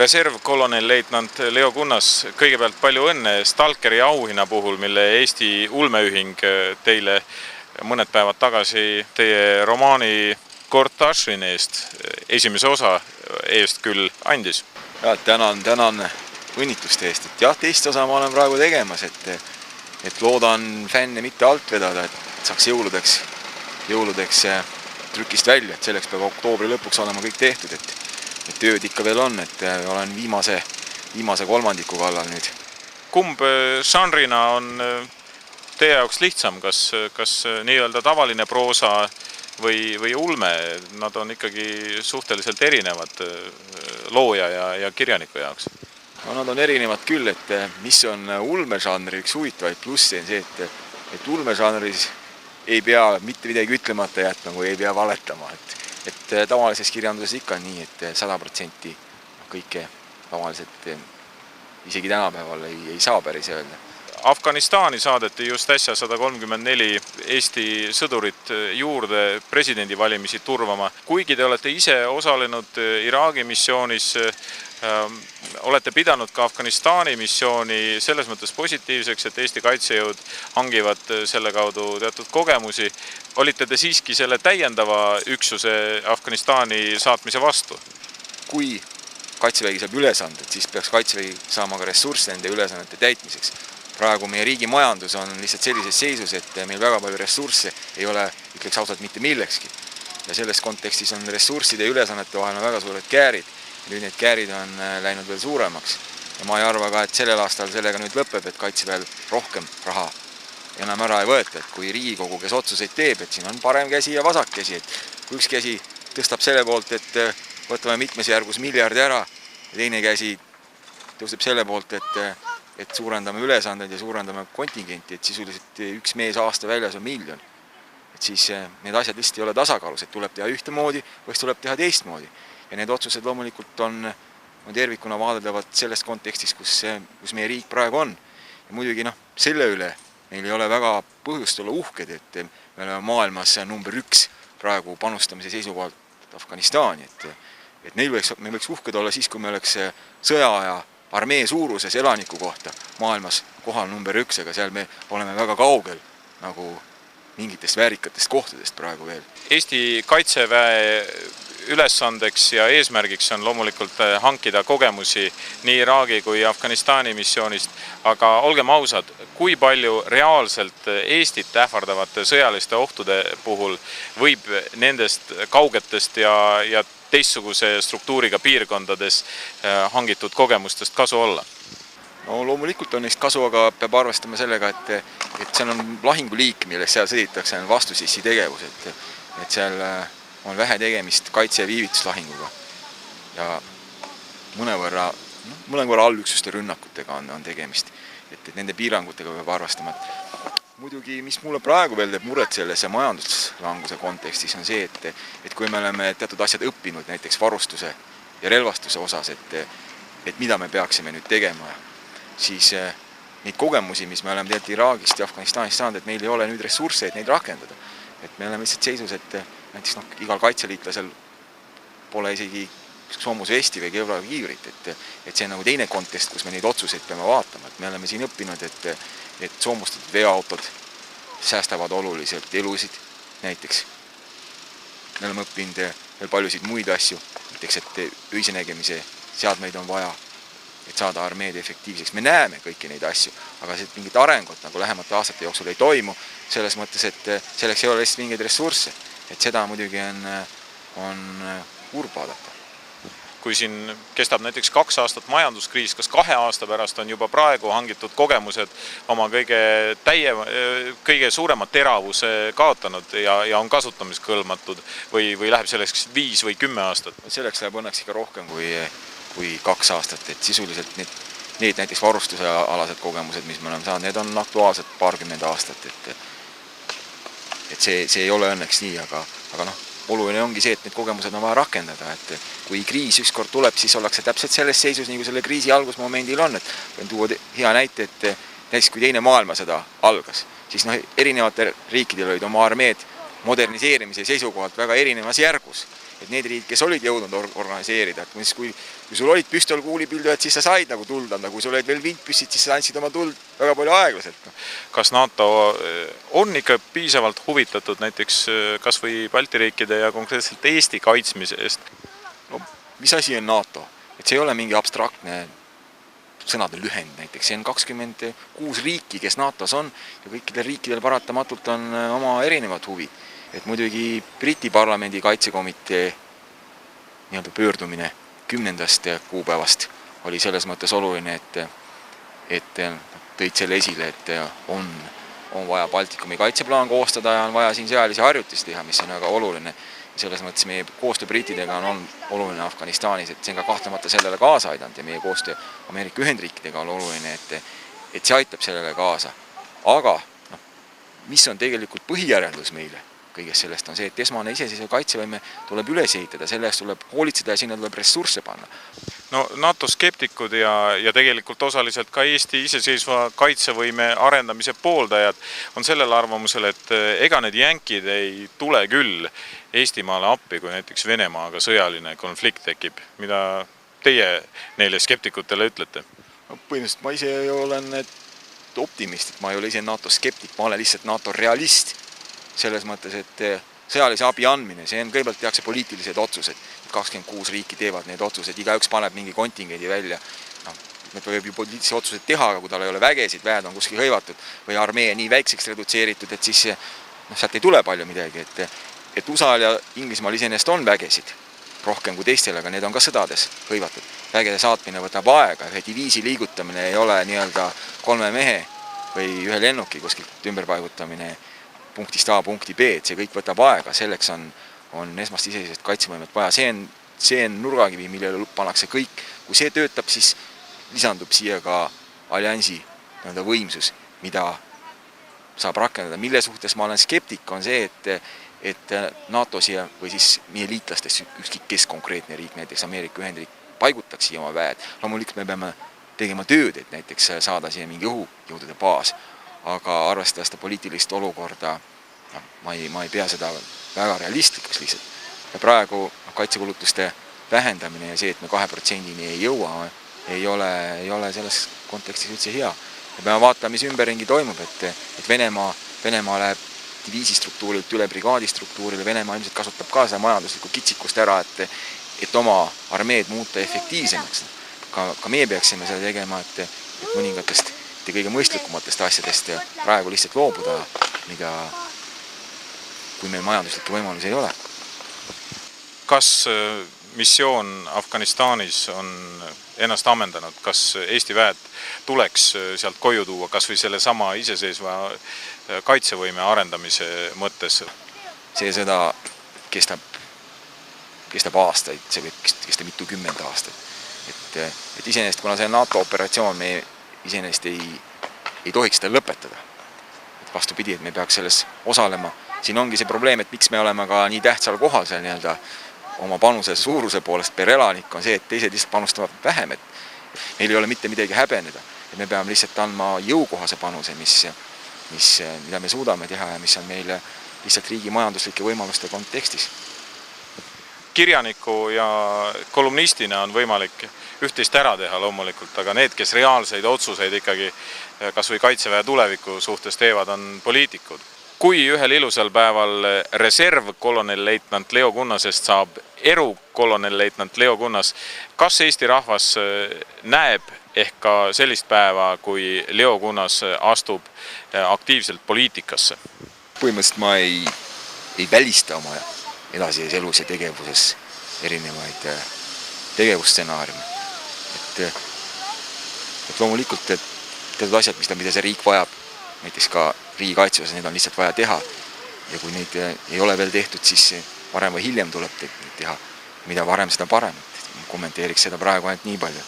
Reservkolonelleitnant Leo Kunnas, kõigepealt palju õnne Stalkeri auhinna puhul, mille Eesti ulmeühing teile mõned päevad tagasi teie romaani Kortašin eest, esimese osa eest küll andis. Ja, tänan õnnituste eest. Jah, teist osa ma olen praegu tegemas, et loodan fänne mitte alt vedada, et saaks jõuludeks trükist välja, et selleks peab oktoobri lõpuks olema kõik tehtud, et tööd ikka veel on, et olen viimase kolmandiku kallal nüüd. Kumb žanrina on teie jaoks lihtsam, kas nii-öelda tavaline proosa või ulme? Nad on ikkagi suhteliselt erinevad looja ja kirjaniku jaoks. No, nad on erinevad küll, et mis on ulmežanri üks huvitavaid plussi on see, et ulmežanris ei pea mitte midagi ütlemata jätma, kui ei pea valetama, et tavalises kirjanduses ikka on nii, et 100% kõike tavaliselt isegi tänapäeval ei saa päris öelda. Afganistani saadeti just äsja 134 Eesti sõdurit juurde presidendivalimisi turvama. Kuigi te olete ise osalenud Iraagi missioonis, olete pidanud ka Afganistani missiooni selles mõttes positiivseks, et Eesti kaitsejõud hangivad selle kaudu teatud kogemusi. Olite te siiski selle täiendava üksuse Afganistani saatmise vastu? Kui kaitsevägi saab ülesanded, siis peaks kaitsevägi saama ka ressursse nende ülesannete täitmiseks. Praegu meie riigi majandus on lihtsalt sellises seisus, et meil väga palju ressursse ei ole, ütleks ausalt, mitte millekski. Ja selles kontekstis on ressursside ja ülesannete vahel väga suured käärid. Nüüd need käärid on läinud veel suuremaks. Ja ma ei arva ka, et sellel aastal sellega nüüd lõpeb, et kaitseväel rohkem raha enam ära ei võeta, et kui Riigikogu, kes otsuseid teeb, et siin on parem käsi ja vasak käsi, et kui üks käsi tõstab selle poolt, et võtame mitmes järgus miljardi ära, ja teine käsi tõuseb selle poolt, et suurendame ülesanded ja suurendame kontingenti, et sisuliselt üks mees aasta väljas on 1 miljon. Et siis need asjad lihtsalt ei ole tasakaalus, et tuleb teha ühtemoodi või tuleb teha teistmoodi. Ja need otsused loomulikult on tervikuna vaadeldavad sellest kontekstis, kus meie riik praegu on. Ja muidugi selle üle meil ei ole väga põhjust olla uhked, et me oleme maailmas number 1 praegu panustamise seisukohalt Afganistani. Et me võiks uhked olla siis, kui me oleks sõjaaja armee suuruses elaniku kohta maailmas kohal number 1, aga seal me oleme väga kaugel nagu mingitest väärikatest kohtadest praegu veel. Eesti kaitseväe ülesandeks ja eesmärgiks on loomulikult hankida kogemusi nii Iraagi kui Afganistani missioonist, aga olgem ausad, kui palju reaalselt Eestit ähvardavate sõjaliste ohtude puhul võib nendest kaugetest ja teistsuguse struktuuriga piirkondades hangitud kogemustest kasu olla? No loomulikult on neist kasu, aga peab arvestama sellega, et see on lahinguliik, milles seal sõditakse vastusissi tegevus, et seal on vähe tegemist kaitse- ja viivituslahinguga ja mõnevõrra allüksuste rünnakutega on tegemist, et nende piirangutega peab arvestama. Muidugi, mis mulle praegu veel teeb muret selles majanduslanguse kontekstis on see, et kui me oleme teatud asjad õppinud näiteks varustuse ja relvastuse osas, et mida me peaksime nüüd tegema, siis neid kogemusi, mis me oleme tegelikult Iraagist ja Afganistanist saanud, et meil ei ole nüüd ressursse, et neid rakendada. Et me oleme lihtsalt seisus, et näiteks igal kaitseliitlasel pole isegi soomusvesti või kevlakiivrit, et see on nagu teine kontekst, kus me neid otsuseid peame vaatama. Et me oleme siin õppinud, et soomustatud veoautod säästavad oluliselt elusid näiteks. Me oleme õppinud veel paljusid muid asju, näiteks, et öisenägemise seadmeid on vaja, et saada armeed efektiivseks. Me näeme kõiki neid asju, aga mingit arengut nagu lähemate aastate jooksul ei toimu, selles mõttes, et selleks ei ole lihtsalt mingeid ressursse. Et seda muidugi on kurb vaadata. Kui siin kestab näiteks 2 aastat majanduskriis, kas 2 aasta pärast on juba praegu hangitud kogemused oma kõige suurema teravuse kaotanud ja on kasutamiskõlbmatud või läheb selleks 5 või 10 aastat? Selleks läheb õnneks ikka rohkem kui 2 aastat, et sisuliselt need näiteks varustuse alased kogemused, mis me oleme saanud, need on aktuaalsed 20 aastat, et see ei ole õnneks nii, aga oluline ongi see, et need kogemused on vaja rakendada, et kui kriis ükskord tuleb, siis ollakse täpselt selles seisus, nagu selle kriisi algusmomendil on, et võin tuua hea näite, et näiteks kui teine maailmasõda algas, siis erinevatel riikidel olid oma armeed moderniseerimise seisukohalt väga erinevas järgus. Et need riigid, kes olid jõudnud organiseerida, et kui sul olid püstolkuulipildujad, siis sa said nagu tuld anda, kui sul olid veel vintpüssid, siis sa andsid oma tuld väga palju aeglaselt. Kas NATO on ikka piisavalt huvitatud näiteks kas või Balti riikide ja konkreetselt Eesti kaitsmise eest? No, mis asi on NATO? Et see ei ole mingi abstraktne sõnade lühend näiteks, see on 26 riiki, kes NATOs on ja kõikidel riikidel paratamatult on oma erinevad huvid. Et muidugi Briti parlamendi kaitsekomitee nii-öelda pöördumine 10. kuupäevast oli selles mõttes oluline, et tõid selle esile, et on vaja Baltikumi kaitseplaan koostada ja on vaja siin sõjalisi harjutusi teha, mis on väga oluline. Selles mõttes meie koostöö Britidega on oluline Afganistanis, et see on ka kahtlemata sellele kaasa aidanud ja meie koostöö Ameerika Ühendriikidega on oluline, et see aitab sellele kaasa. Aga mis on tegelikult põhijäreldus meile kõigest sellest on see, et esmane iseseisva kaitsevõime tuleb üles ehitada, sellest tuleb hoolitseda ja sinna tuleb ressursse panna. No NATO skeptikud ja tegelikult osaliselt ka Eesti iseseisva kaitsevõime arendamise pooldajad on sellel arvamusel, et ega need jänkid ei tule küll Eestimaale appi, kui näiteks Venemaaga sõjaline konflikt tekib. Mida teie neile skeptikutele ütlete? Põhimõtteliselt ma ise olen optimist, et ma ei ole ise NATO skeptik, ma olen lihtsalt NATO realist. Selles mõttes, et sõjalise abi andmine, see on kõigepealt tehakse poliitilised otsused. 26 riiki teevad need otsused, igaüks paneb mingi kontingendi välja. Need võib ju poliitilisi otsused teha, aga kui tal ei ole vägesid, väed on kuskil hõivatud või armee nii väikseks redutseeritud, et siis sealt ei tule palju midagi. Et USA-l ja Inglismaal iseenesest on vägesid rohkem kui teistel, aga need on ka sõdades hõivatud. Vägede saatmine võtab aega, ühe diviisi liigutamine ei ole nii-öelda 3 mehe või ühe lennuki kuskilt ümberpaigutamine punktist A punkti B, et see kõik võtab aega, selleks on esmast iseseisvat kaitsevõimet vaja. See on nurgakivi, millele pannakse kõik. Kui see töötab, siis lisandub siia ka alliansi võimsus, mida saab rakendada. Mille suhtes ma olen skeptik, on see, et NATO siia või siis meie liitlastest ükskõik kes konkreetne riik, näiteks Ameerika Ühendriik, paigutaks siia oma väed. Loomulikult me peame tegema tööd, et näiteks saada siia mingi õhujõudude baas. Aga arvestada seda poliitilist olukorda, ma ei pea seda väga realistlikuks lihtsalt. Ja praegu kaitsekulutuste vähendamine ja see, et me 2%-ni ei jõua, ei ole selles kontekstis üldse hea. Me peame vaatama, mis ümberringi toimub, et Venemaa läheb diviisistruktuurilt üle brigaadistruktuurile, Venemaa ilmselt kasutab ka seda majanduslikku kitsikust ära, et oma armeed muuta efektiivsemaks. Ka meie peaksime seda tegema, et mõningatest kõige mõistlikumatest asjadest praegu lihtsalt loobuda, kui meil majanduslikke võimalusi ei ole. Kas missioon Afganistanis on ennast ammendanud? Kas Eesti väed tuleks sealt koju tuua, kas või selle sama iseseisva kaitsevõime arendamise mõttes? See sõda kestab aastaid, see võib kesta mitukümmend aastat. Et iseenesest, kuna see on NATO operatsioon, me iseenesest ei tohiks seda lõpetada. Et vastupidi, et me peaks selles osalema. Siin ongi see probleem, et miks me oleme ka nii tähtsal kohal seal nii-öelda oma panuse suuruse poolest per elanik on see, et teised lihtsalt panustavad vähem, et neil ei ole mitte midagi häbeneda. Et me peame lihtsalt andma jõukohase panuse, mida me suudame teha ja mis on meile lihtsalt riigi majanduslike võimaluste kontekstis. Kirjaniku ja kolumnistina on võimalik üht-teist ära teha loomulikult, aga need, kes reaalseid otsuseid ikkagi kas või kaitseväe tuleviku suhtes teevad, on poliitikud. Kui ühel ilusal päeval reservkolonelleitnant Leo Kunnasest saab erukolonelleitnant Leo Kunnas, kas Eesti rahvas näeb ehk ka sellist päeva, kui Leo Kunnas astub aktiivselt poliitikasse? Põhimõtteliselt ma ei välista oma edasises elus ja tegevuses erinevaid tegevusstsenaariume. Et loomulikult teatud asjad, mida see riik vajab, näiteks ka riigikaitses, need on lihtsalt vaja teha. Ja kui neid ei ole veel tehtud, siis varem või hiljem tuleb teha. Mida varem, seda parem. Kommenteeriks seda praegu ainult nii palju.